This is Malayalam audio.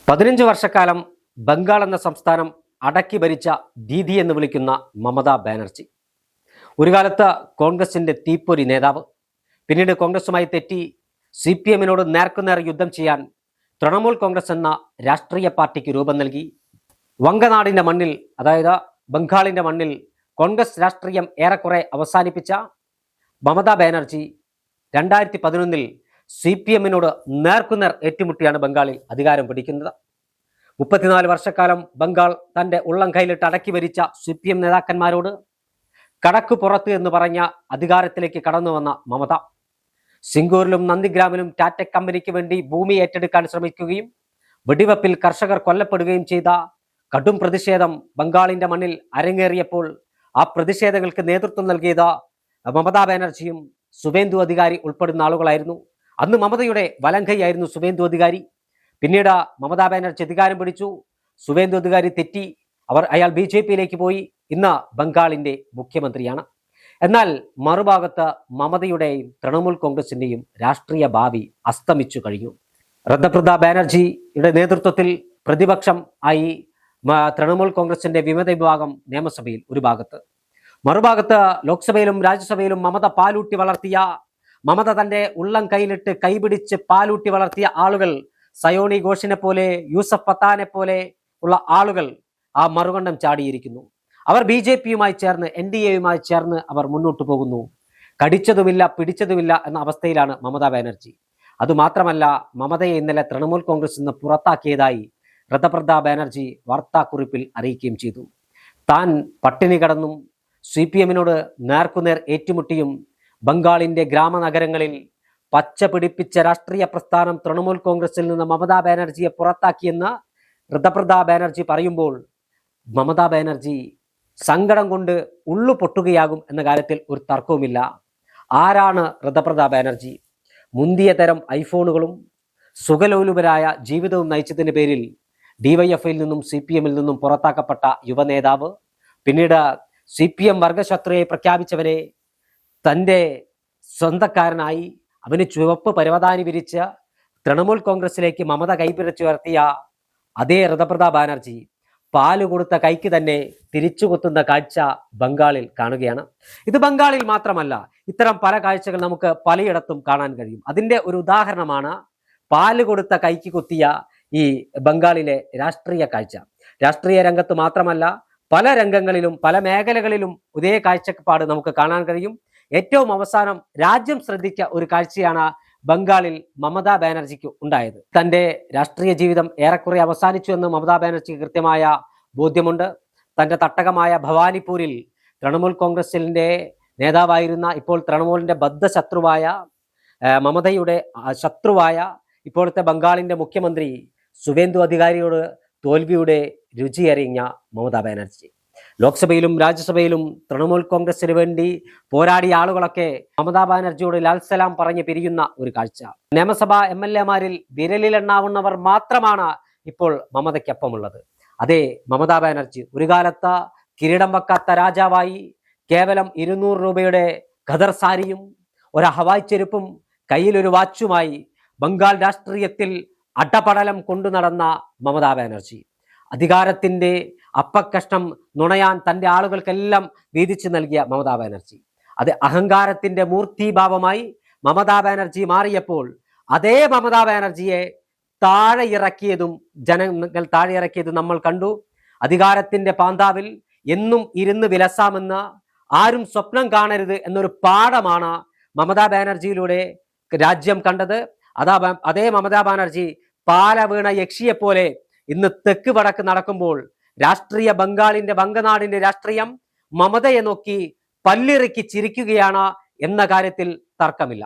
15 വർഷക്കാലം ബംഗാൾ എന്ന സംസ്ഥാനം അടക്കി ഭരിച്ച ദീദി എന്ന് വിളിക്കുന്ന മമതാ ബാനർജി ഒരു കാലത്ത് കോൺഗ്രസിന്റെ തീപ്പൊരി നേതാവ്. പിന്നീട് കോൺഗ്രസുമായി തെറ്റി CPM-നോട് നേർക്കുനേർ യുദ്ധം ചെയ്യാൻ തൃണമൂൽ കോൺഗ്രസ് എന്ന രാഷ്ട്രീയ പാർട്ടിക്ക് രൂപം നൽകി. വങ്കനാടിന്റെ മണ്ണിൽ, അതായത് ബംഗാളിന്റെ മണ്ണിൽ കോൺഗ്രസ് രാഷ്ട്രീയം ഏറെക്കുറെ അവസാനിപ്പിച്ച മമതാ ബാനർജി 2011 CPM-നോട് നേർക്കുനേർ ഏറ്റുമുട്ടിയാണ് ബംഗാളിൽ അധികാരം പിടിക്കുന്നത്. 34 വർഷക്കാലം ബംഗാൾ തൻ്റെ ഉള്ളം കയ്യിലിട്ട് അടക്കി ഭരിച്ച CPM നേതാക്കന്മാരോട് കടക്കു പുറത്ത് എന്ന് പറഞ്ഞ അധികാരത്തിലേക്ക് കടന്നു വന്ന മമത സിംഗൂരിലും നന്ദിഗ്രാമിലും ടാറ്റ കമ്പനിക്ക് വേണ്ടി ഭൂമി ഏറ്റെടുക്കാൻ ശ്രമിക്കുകയും വെടിവെപ്പിൽ കർഷകർ കൊല്ലപ്പെടുകയും ചെയ്ത കടും പ്രതിഷേധം ബംഗാളിന്റെ മണ്ണിൽ അരങ്ങേറിയപ്പോൾ ആ പ്രതിഷേധങ്ങൾക്ക് നേതൃത്വം നൽകിയത് മമതാ ബാനർജിയും സുവേന്ദു അധികാരി ഉൾപ്പെടുന്ന ആളുകളായിരുന്നു. അന്ന് മമതയുടെ വലങ്കൈയായിരുന്നു സുവേന്ദു അധികാരി. പിന്നീട് മമതാ ബാനർജി അധികാരം പിടിച്ചു. സുവേന്ദു അധികാരി തെറ്റി, അയാൾ BJP-യിലേക്ക് പോയി. ഇന്ന് ബംഗാളിന്റെ മുഖ്യമന്ത്രിയാണ്. എന്നാൽ മറുഭാഗത്ത് മമതയുടെയും തൃണമൂൽ കോൺഗ്രസിന്റെയും രാഷ്ട്രീയ ഭാവി അസ്തമിച്ചു കഴിഞ്ഞു. മമതാ ബാനർജിയുടെ നേതൃത്വത്തിൽ പ്രതിപക്ഷം ആയി തൃണമൂൽ കോൺഗ്രസിന്റെ വിമത വിഭാഗം നിയമസഭയിൽ ഒരു ഭാഗത്ത്, മറുഭാഗത്ത് ലോക്സഭയിലും രാജ്യസഭയിലും മമത പാലൂട്ടി വളർത്തിയ, മമത തന്റെ ഉള്ളം കയ്യിലിട്ട് കൈപിടിച്ച് പാലൂട്ടി വളർത്തിയ ആളുകൾ, സയോണി ഘോഷിനെ പോലെ, യൂസഫ് പത്താനെ പോലെ ഉള്ള ആളുകൾ ആ മറുകണ്ഠം ചാടിയിരിക്കുന്നു. അവർ BJP-യുമായി ചേർന്ന്, NDA-യുമായി ചേർന്ന് അവർ മുന്നോട്ട് പോകുന്നു. കടിച്ചതുമില്ല പിടിച്ചതുമില്ല എന്ന അവസ്ഥയിലാണ് മമതാ ബാനർജി. അതുമാത്രമല്ല, മമതയെ ഇന്നലെ തൃണമൂൽ കോൺഗ്രസ് നിന്ന് പുറത്താക്കിയതായി മമതാ ബാനർജി വാർത്താക്കുറിപ്പിൽ അറിയിക്കുകയും ചെയ്തു. താൻ പട്ടിണി കടന്നും CPM-നോട് നേർക്കുനേർ ഏറ്റുമുട്ടിയും ബംഗാളിന്റെ ഗ്രാമനഗരങ്ങളിൽ പച്ച പിടിപ്പിച്ച രാഷ്ട്രീയ പ്രസ്ഥാനം തൃണമൂൽ കോൺഗ്രസിൽ നിന്ന് മമതാ ബാനർജിയെ പുറത്താക്കിയെന്ന് മമതാ ബാനർജി പറയുമ്പോൾ മമതാ ബാനർജി സങ്കടം കൊണ്ട് ഉള്ളു പൊട്ടുകയാകും എന്ന കാര്യത്തിൽ ഒരു തർക്കവുമില്ല. ആരാണ് മമതാ ബാനർജി? മുന്തിയ തരം ഐഫോണുകളും സുഖലോലുപരായ ജീവിതവും നയിച്ചതിന്റെ പേരിൽ DYFയിൽ നിന്നും CPM-ൽ നിന്നും പുറത്താക്കപ്പെട്ട യുവനേതാവ്, പിന്നീട് CPM വർഗശത്രുയെ പ്രഖ്യാപിച്ചവരെ തൻ്റെ സ്വന്തക്കാരനായി അവന് ചുവപ്പ് പരവതാനി വിരിച്ച് തൃണമൂൽ കോൺഗ്രസിലേക്ക് മമത കൈപിടിച്ചുയർത്തിയ അതേ മമതാ ബാനർജി പാല് കൊടുത്ത കൈക്ക് തന്നെ തിരിച്ചു കുത്തുന്ന കാഴ്ച ബംഗാളിൽ കാണുകയാണ്. ഇത് ബംഗാളിൽ മാത്രമല്ല, ഇത്തരം പല കാഴ്ചകൾ നമുക്ക് പലയിടത്തും കാണാൻ കഴിയും. അതിൻ്റെ ഒരു ഉദാഹരണമാണ് പാല് കൊടുത്ത കൈക്ക് കുത്തിയ ഈ ബംഗാളിലെ രാഷ്ട്രീയ കാഴ്ച. രാഷ്ട്രീയ രംഗത്ത് മാത്രമല്ല, പല രംഗങ്ങളിലും പല മേഖലകളിലും ഇതേ കാഴ്ചപ്പാട് നമുക്ക് കാണാൻ കഴിയും. ഏറ്റവും അവസാനം രാജ്യം ശ്രദ്ധിച്ച ഒരു കാഴ്ചയാണ് ബംഗാളിൽ മമതാ ബാനർജിക്ക് ഉണ്ടായത്. തൻ്റെ രാഷ്ട്രീയ ജീവിതം ഏറെക്കുറെ അവസാനിച്ചു എന്ന് മമതാ ബാനർജിക്ക് കൃത്യമായ ബോധ്യമുണ്ട്. തൻ്റെ തട്ടകമായ ഭവാനിപ്പൂരിൽ തൃണമൂൽ കോൺഗ്രസിന്റെ നേതാവായിരുന്ന, ഇപ്പോൾ തൃണമൂലിന്റെ ബദ്ധശത്രുവായ, മമതയുടെ ശത്രുവായ ഇപ്പോഴത്തെ ബംഗാളിന്റെ മുഖ്യമന്ത്രി സുവേന്ദു അധികാരിയോട് തോൽവിയുടെ രുചി അറിഞ്ഞ മമതാ ബാനർജി ലോക്സഭയിലും രാജ്യസഭയിലും തൃണമൂൽ കോൺഗ്രസിന് വേണ്ടി പോരാടിയ ആളുകളൊക്കെ മമതാ ബാനർജിയോട് ലാൽസലാം പറഞ്ഞ് പിരിയുന്ന ഒരു കാഴ്ച. നിയമസഭാ MLA-മാരിൽ വിരലിലെണ്ണാവുന്നവർ മാത്രമാണ് ഇപ്പോൾ മമതയ്ക്കൊപ്പമുള്ളത്. അതേ മമതാ ബാനർജി ഒരു കാലത്ത് കിരീടം വെക്കാത്ത രാജാവായി കേവലം 200 രൂപയുടെ ഖദർ സാരിയും ഒരു ഹവായ് ചെരുപ്പും കയ്യിലൊരു വാച്ചുമായി ബംഗാൾ രാഷ്ട്രീയത്തിൽ അടപടലം കൊണ്ടു നടന്ന മമതാ ബാനർജി, അധികാരത്തിന്റെ അപ്പക്കഷ്ണം നുണയാൻ തൻ്റെ ആളുകൾക്കെല്ലാം വീതിച്ചു നൽകിയ മമതാ ബാനർജി, അത് അഹങ്കാരത്തിന്റെ മൂർത്തിഭാവമായി മമതാ ബാനർജി മാറിയപ്പോൾ അതേ മമതാ ബാനർജിയെ താഴെ ഇറക്കിയതും ജനങ്ങൾ താഴെ ഇറക്കിയതും നമ്മൾ കണ്ടു. അധികാരത്തിന്റെ പാന്താവിൽ എന്നും ഇരുന്ന് വിലസാമെന്ന് ആരും സ്വപ്നം കാണരുത് എന്നൊരു പാഠമാണ് മമതാ ബാനർജിയിലൂടെ രാജ്യം കണ്ടത്. അതേ മമതാ ബാനർജി പാല വീണ യക്ഷിയെ പോലെ ഇന്ന് തെക്ക് വടക്ക് നടക്കുമ്പോൾ രാഷ്ട്രീയ ബംഗാളിന്റെ വങ്കനാടിന്റെ രാഷ്ട്രീയം മമതയെ നോക്കി പല്ലിറുക്കി ചിരിക്കുകയാണ് എന്ന കാര്യത്തിൽ തർക്കമില്ല.